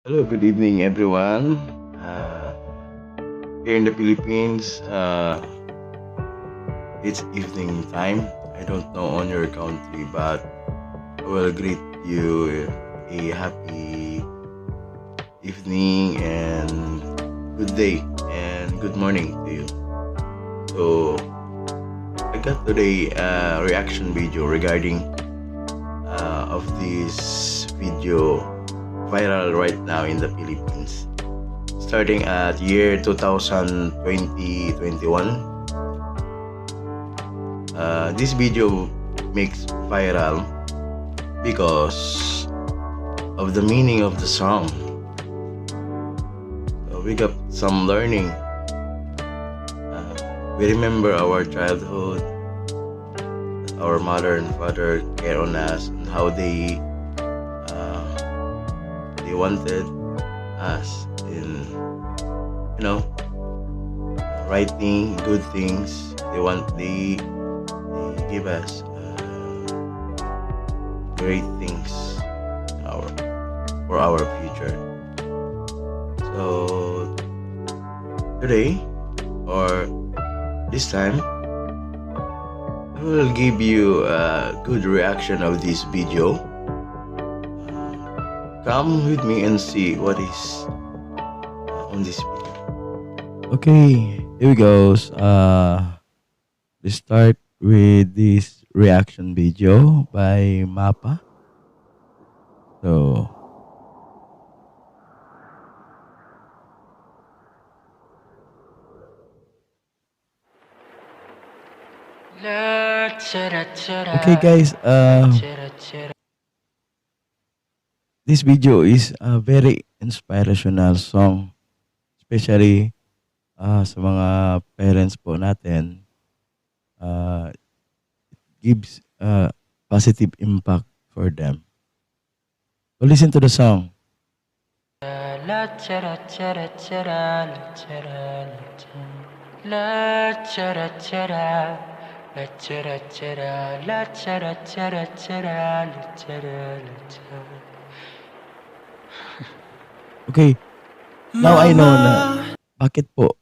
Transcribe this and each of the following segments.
Hello, good evening, everyone. Here in the Philippines, it's evening time. I don't know on your country, but I will greet you a happy evening and good day and good morning to you. So, I got today a reaction video regarding of this video viral right now in the Philippines. Starting at year 2020-21, this video makes viral because of the meaning of the song. We got some learning. We remember our childhood, our mother and father care on us, and how they wanted us in, writing good things. They give us great things for our future. So today, or this time, I will give you a good reaction of this video. Come with me and see what is on this video. Okay, here we go. Let's start with this reaction video by Mappa. So, okay guys, this video is a very inspirational song, especially sa mga parents po natin. It gives positive impact for them. So listen to the song. Okay, now I know na bakit po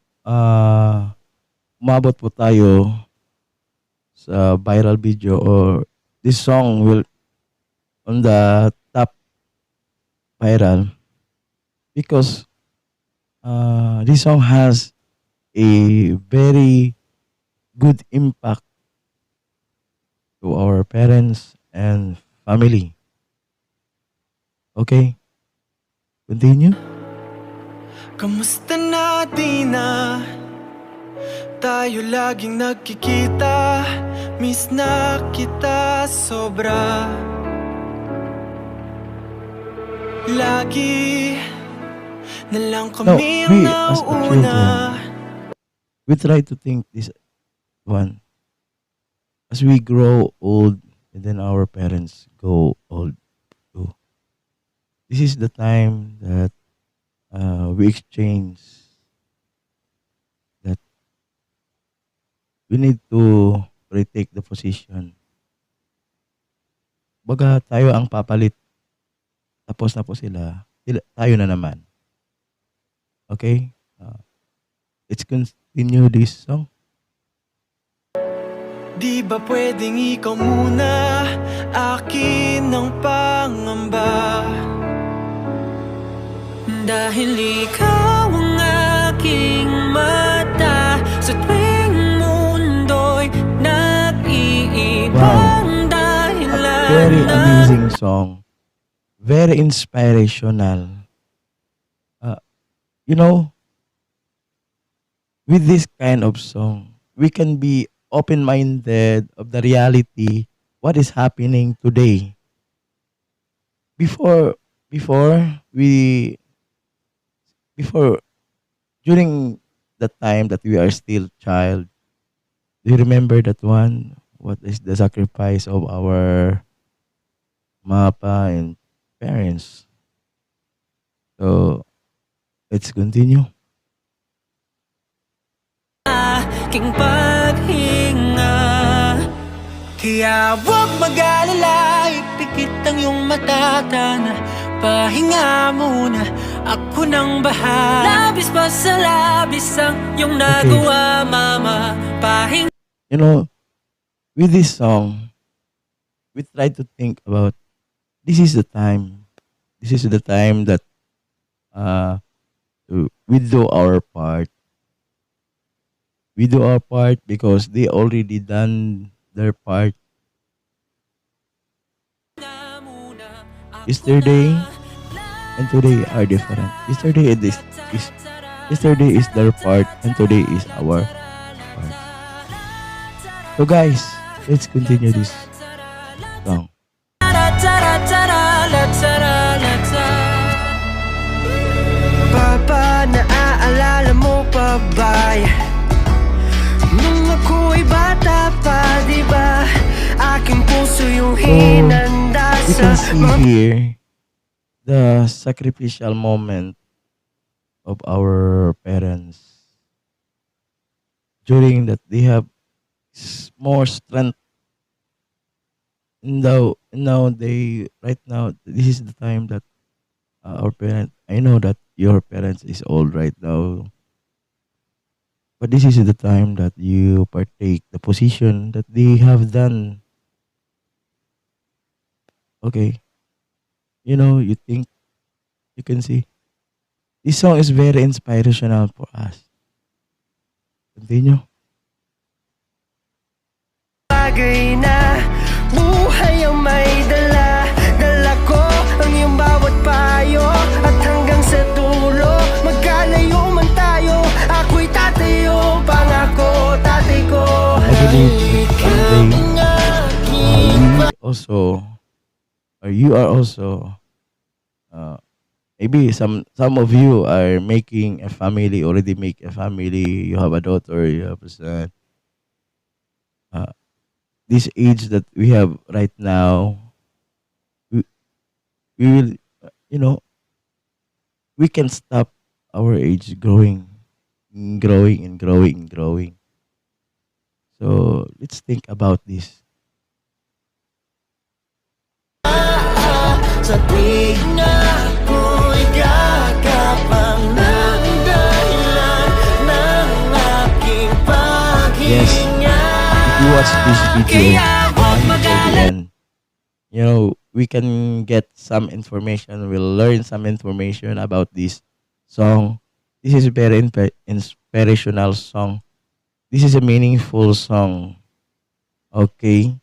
umabot po tayo sa viral video, or this song will on the top viral, because this song has a very good impact to our parents and family. Okay, continue. Kamusta na di na tayo laging nagkikita, miss na kita sobra. Lagi na lang kami we ang as the nauna. children, we try to think this one. As we grow old, and then our parents go old too. This is the time that we exchange, that we need to retake the position. Baga tayo ang papalit, tapos na po sila, tayo na naman. Okay? Let's continue this song. Di ba pwedeng ikaw muna, akin ang pangamba? Dahil ikaw ang aking mata, sa tuwing mundo'y nag-iibang dahilan. Very amazing song. Very inspirational. With this kind of song, we can be open-minded of the reality, what is happening today. Before during the time that we are still child, do you remember that one? What is the sacrifice of our Mappa and parents? So let's continue. Aking paghinga, kaya huwag mag-alala, ipikit ang iyong mata na pahinga muna. Ako nang bahala. Labis pa sa labis ang iyong nagawa, mama. Pahinga. You know, with this song, we try to think about this is the time. This is the time that we do our part. We do our part because they already done their part. Yesterday and today are different. Yesterday is their part and today is our part. So guys, let's continue this song. Papa, naaalala mo pa ba nung ako'y bata pa, di ba? Aking puso yung hinanda You sa can see here the sacrificial moment of our parents during that they have more strength. Now they right now this is the time that our parents. I know that your parents is old right now, but this is the time that you partake the position that they have done. Okay, you think you can see this song is very inspirational for us. Continue. bagay na buhay ang may dala. Dala ko ang iyong bawat payo, at hanggang sa dulo magkalayo man tayo, ako'y tatayo. Pangako, tatay ko. I believe that someday we also, or you are also, maybe some of you are making a family, already make a family. You have a daughter, you have a son. This age that we have right now, we will, we can stop our age growing, growing and growing and growing. So let's think about this. Sa tuwing ako'y gagapang ng dahilan ng aking Yes, paghinga. if you watch this video Kaya huwag until the mag-alala. end, we can get some information. We'll learn some information about this song. This is a very inspirational song. This is a meaningful song. Okay.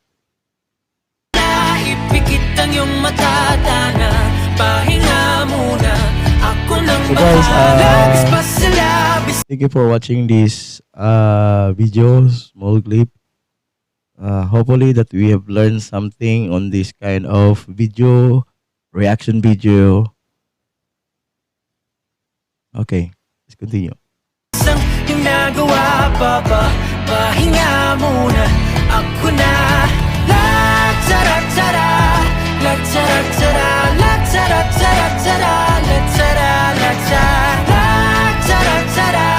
Ipikit ang iyong mata, Tana. Pahinga muna. Ako nang So guys, bahala. Labis pa sa labis. thank you for watching this video, small clip. Hopefully that we have learned something on this kind of video, reaction video. Okay, let's continue. Ang ginagawa pa ba? Pahinga muna. Ako na. La-tara-tara. La-tara-tara. La-tara-tara-tara. La-tara-tara. La-tara-tara.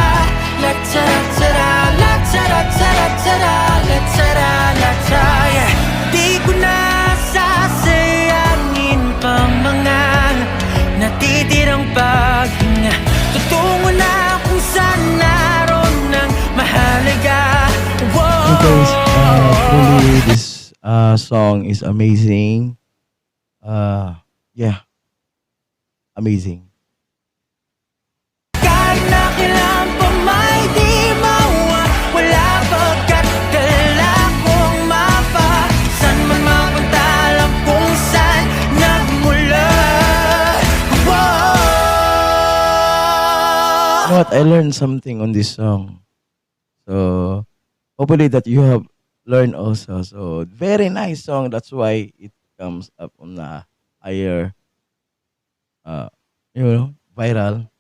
La-tara-tara. La-tara-tara-tara. La-tara-tara. Yeah. Di ko na sasayangin pa mga natitirang paghinga. Tutungo na kung saan naroon ng mahalaga. So guys, truly this song is amazing. Yeah, amazing. Kahit na kailan pa may di mauwa, wala pagkat dala kong mapa. Saan man mapunta, alam kung saan nagmula. You know what? I learned something on this song. So hopefully that you have learned also. So very nice song. That's why it comes up on the higher, viral.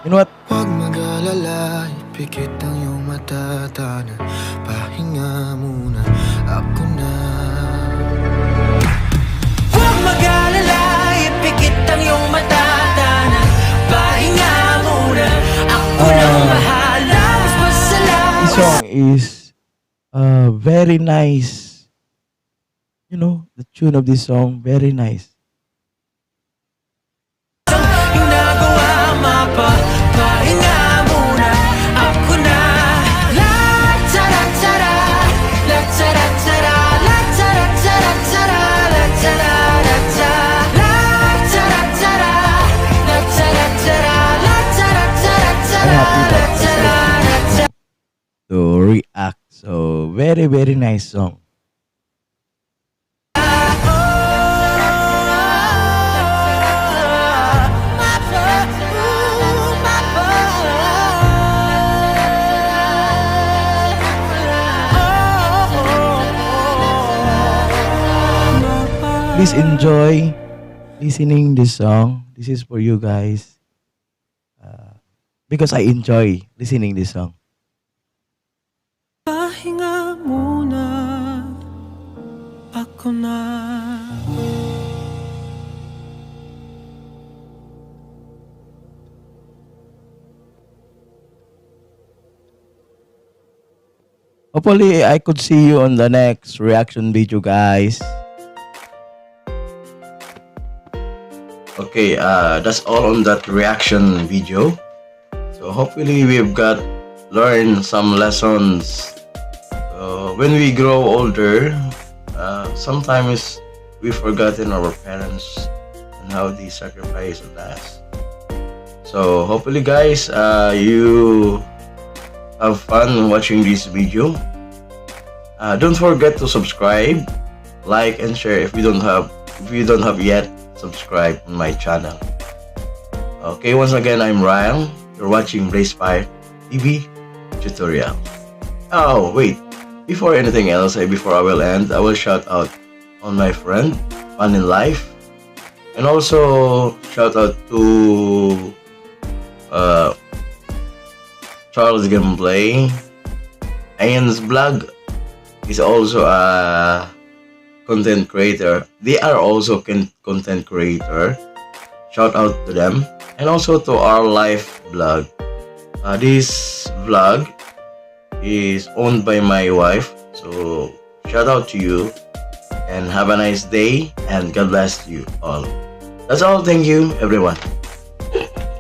You know what? Huwag mag-alala, ipikit ang iyong mata, Tana. Pahinga muna, ako na. Huwag mag-alala, ipikit ang iyong mata, Tana. Pahinga muna, ako nang bahala. Mas This masalamat. song is very nice. The tune of this song, very nice. mapapahinga muna ako na. La tara-tara, la tara-tara, la tara-tara-tara, la tara-tara, la tara-tara, la tara-tara, la tara-tara-tara, la tara-tara. To react. So very very nice song. Please enjoy listening this song. This is for you guys. Because I enjoy listening this song. Pahinga muna ako na. Hopefully, I could see you on the next reaction video, guys. Okay, that's all on that reaction video. So hopefully we've learned some lessons. When we grow older, sometimes we've forgotten our parents and how they sacrificed us. So hopefully, guys, you have fun watching this video. Don't forget to subscribe, like, and share if you don't have yet subscribed on my channel. Okay, once again, I'm Ryan. You're watching Blazefire TV tutorial. Oh wait, before anything else, before I will end, I will shout out on my friend Fun in Life, and also shout out to Charles Gameplay. Ian's Vlog is also a content creator. They are also content creator. Shout out to them. And also to our life vlog. This vlog is owned by my wife. So shout out to you and have a nice day and God bless you all. That's all. Thank you everyone.